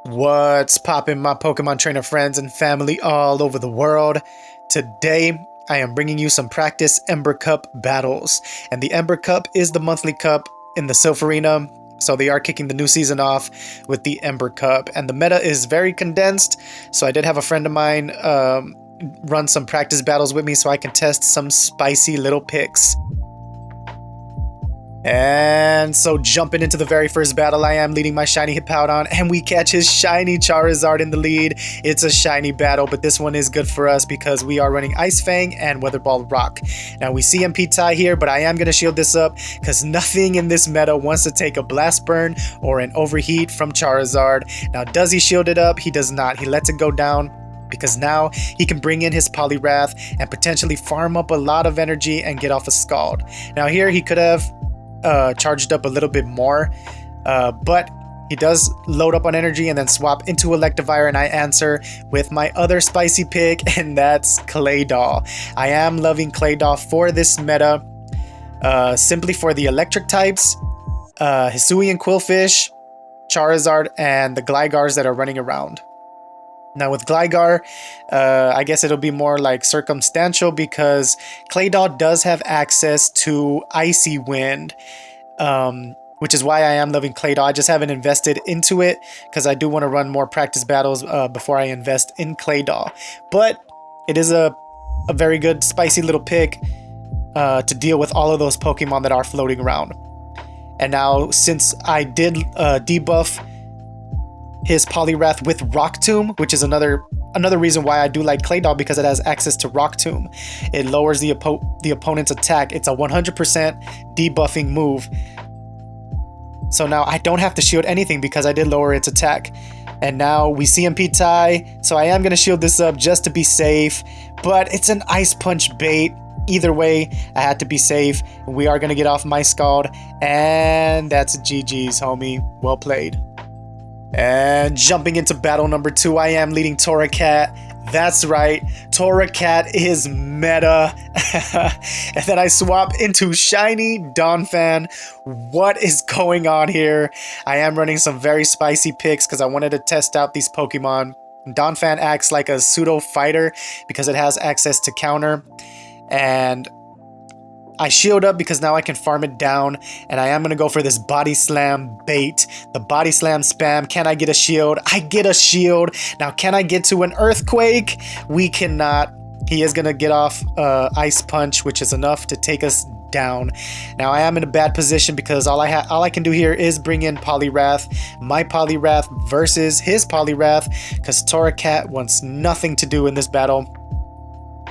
What's poppin', my Pokemon trainer friends and family all over the world? Today, I am bringing you some practice Ember Cup battles. And the Ember Cup is the monthly cup in the Silph Arena, so they are kicking the new season off with the Ember Cup. And the meta is very condensed, so I did have a friend of mine run some practice battles with me so I can test some spicy little picks. And so jumping into the very first battle, I am leading my shiny Hippowdon, and we catch his shiny Charizard in the lead. It's a shiny battle, but this one is good for us because we are running Ice Fang and Weather Ball Rock. Now we see MP tie here, but I am going to shield this up because nothing in this meta wants to take a Blast Burn or an Overheat from Charizard. Now does he shield it up? He does not. He lets it go down, because now he can bring in his Poliwrath and potentially farm up a lot of energy and get off a Scald. Now here he could have charged up a little bit more, but he does load up on energy and then swap into Electivire, and I answer with my other spicy pick, and that's Claydol. I am loving Claydol for this meta, simply for the electric types, Hisuian Quillfish, Charizard, and the Glygars that are running around. Now with Gligar, I guess it'll be more like circumstantial because Claydol does have access to Icy Wind, which is why I am loving Claydol. I just haven't invested into it because I do want to run more practice battles before I invest in Claydol. But it is a very good spicy little pick to deal with all of those Pokemon that are floating around. And now since I did debuff his Poliwrath with Rock Tomb, which is another reason why I do like Claydol, because it has access to Rock Tomb. It lowers the opponent's attack. It's a 100% debuffing move. So now I don't have to shield anything because I did lower its attack. And now we CMP tie, so I am going to shield this up just to be safe. But it's an Ice Punch bait. Either way, I had to be safe. We are going to get off my Scald, and that's GG's, homie. Well played. And jumping into battle number 2, I am leading Torracat. That's right, Torracat is meta. And then I swap into shiny Donphan. What is going on here? I am running some very spicy picks because I wanted to test out these Pokemon. Donphan acts like a pseudo fighter because it has access to counter. And I shield up because now I can farm it down, and I am going to go for this Body Slam bait. The Body Slam spam. Can I get a shield? I get a shield. Now, can I get to an Earthquake? We cannot. He is going to get off Ice Punch, which is enough to take us down. Now, I am in a bad position because all I can do here is bring in Poliwrath. My Poliwrath versus his Poliwrath, because Torracat wants nothing to do in this battle.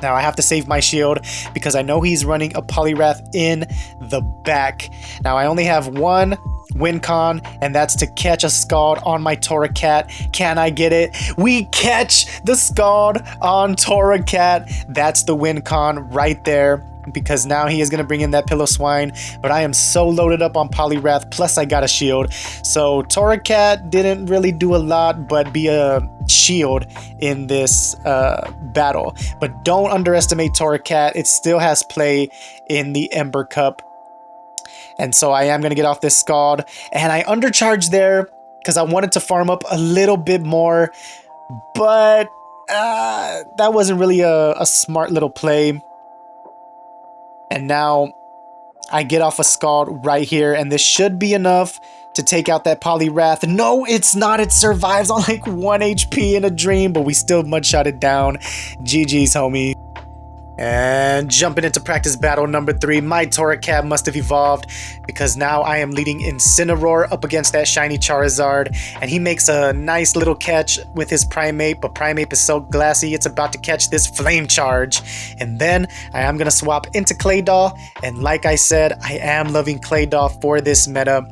Now I have to save my shield because I know he's running a Poliwrath in the back. Now I only have one win con, and that's to catch a Scald on my Torracat. Can I get it? We catch the Scald on Torracat. That's the win con right there, because now he is going to bring in that Piloswine, but I am so loaded up on Poliwrath, plus I got a shield. So Torracat didn't really do a lot but be a shield in this battle. But don't underestimate Torracat. It still has play in the Ember Cup. And so I am going to get off this Scald, and I undercharged there because I wanted to farm up a little bit more, but that wasn't really a smart little play. And now I get off a Scald right here, and this should be enough to take out that Poliwrath. No, it's not. It survives on like 1 HP in a dream, but we still mudshot it down. GG's, homie. And jumping into practice battle number 3, my Torracat must have evolved because now I am leading Incineroar up against that shiny Charizard, and he makes a nice little catch with his Primeape, but Primeape is so glassy it's about to catch this Flame Charge. And then I am going to swap into Claydol, and like I said, I am loving Claydol for this meta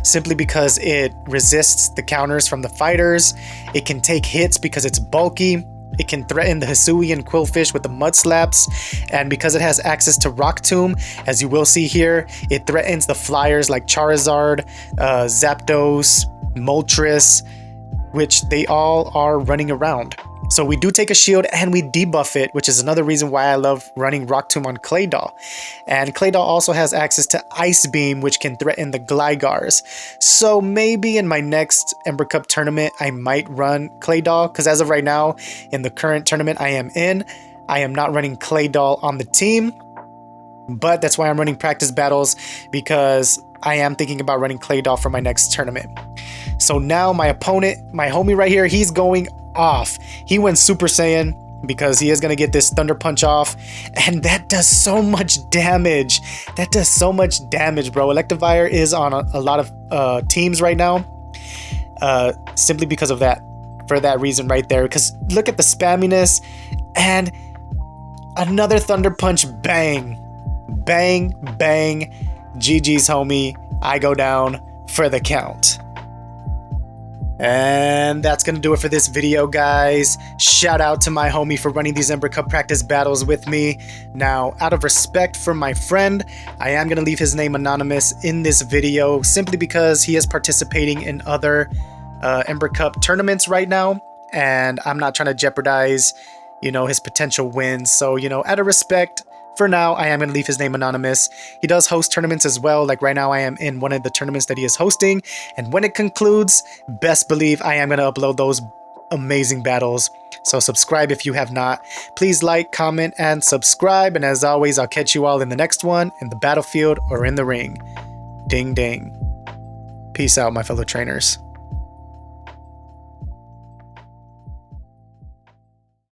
simply because it resists the counters from the fighters. It can take hits because it's bulky. It can threaten the Hisuian Quillfish with the Mud Slaps, and because it has access to Rock Tomb, as you will see here, it threatens the flyers like Charizard, Zapdos, Moltres, which they all are running around. So we do take a shield and we debuff it, which is another reason why I love running Rock Tomb on Claydol. And Claydol also has access to Ice Beam, which can threaten the Glygars. So maybe in my next Ember Cup tournament, I might run Claydol, because as of right now, in the current tournament I am in, I am not running Claydol on the team. But that's why I'm running practice battles, because I am thinking about running Claydol for my next tournament. So now my opponent, my homie right here, he's going off. He went Super Saiyan because he is going to get this Thunder Punch off, and that does so much damage. That does so much damage, bro. Electivire is on a lot of teams right now, simply because of that, for that reason right there. Because look at the spamminess, and another Thunder Punch, bang, bang, bang. GG's, homie. I go down for the count. And that's gonna do it for this video, guys. Shout out to my homie for running these Ember Cup practice battles with me. Now, out of respect for my friend, I am gonna leave his name anonymous in this video, simply because he is participating in other Ember Cup tournaments right now, and I'm not trying to jeopardize, you know, his potential wins. So, you know, out of respect, for now, I am going to leave his name anonymous. He does host tournaments as well. Like right now, I am in one of the tournaments that he is hosting. And when it concludes, best believe I am going to upload those amazing battles. So subscribe if you have not. Please like, comment, and subscribe. And as always, I'll catch you all in the next one, in the battlefield or in the ring. Ding, ding. Peace out, my fellow trainers.